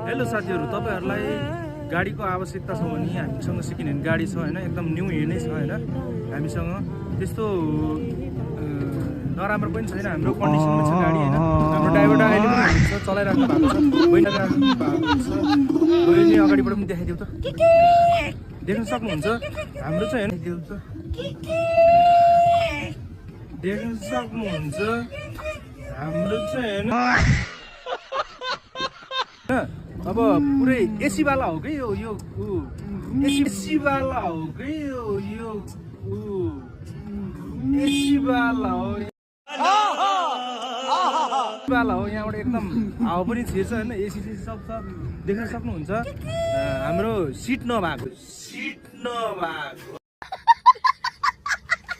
Hello साथीहरु, तपाईहरुलाई गाडीको आवश्यकता छ भने हामीसँग सेकेन्ड ह्यान्ड गाडी छ हैन, एकदम न्यू ह्यान्ड नै छ हैन। हामीसँग त्यस्तो नराम्रो पनि छैन, हाम्रो कन्डिसनमा छ गाडी हैन। हाम्रो ड्राइभर अहिले पनि हुन्छ, चलाइराख्नु भएको छ। बहिनी राख्नु भएको छ। बहिनी अगाडिबाट पनि देखाइदिउ त। देख्न सक्नुहुन्छ हाम्रो चाहिँ हैन, देखाइदिउ त। देख्न सक्नुहुन्छ हाम्रो चाहिँ हैन। अब पुरै एसी वाला हो कि यो एसी वाला हो कि यो एसी वाला हो यहाँबाट एकदम हावा पनि छिर्छ हैन। एसी सब देख्न सक्नुहुन्छ। हाम्रो सिट नभएको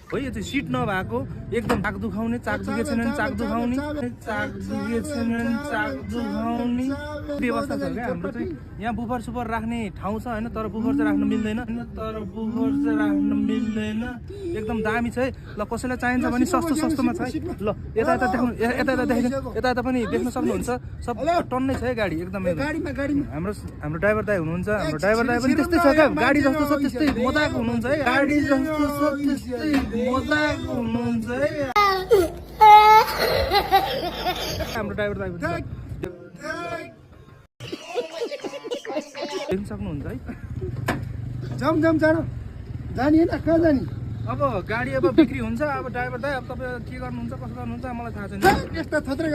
हो, यो चाहिँ सिट नभएको एकदम चाक दुखाउने व्यवस्था छ क्या। हाम्रो चाहिँ यहाँ बुफर सुफर राख्ने ठाउँ छ हैन, तर बुफर चाहिँ राख्न मिल्दैन। एकदम दामी छ है। ल कसैलाई चाहिन्छ भने सस्तोमा छ है। ल यता देख्नु, यता पनि देख्न सक्नुहुन्छ। सब टन्नै छ है गाडी एकदम। हाम्रो ड्राइभर दाइ हुनुहुन्छ, हाम्रो ड्राइभर दाइ पनि त्यस्तै छ क्या। गाडी जस्तो छ त्यस्तै मजाक हुनुहुन्छ है। गाडी जस्तो छ त्यस्तै मजाक हुनुहुन्छ है हाम्रो ड्राइभर दाइ पनि। देख्न सक्नुहुन्छ है। जाने होइन, कहाँ जाने? अब गाडी अब बिक्री हुन्छ। अब ड्राइभर दाइ अब तपाईँ के गर्नुहुन्छ कसो गर्नुहुन्छ मलाई थाहा छैन। यस्ता थोत्रै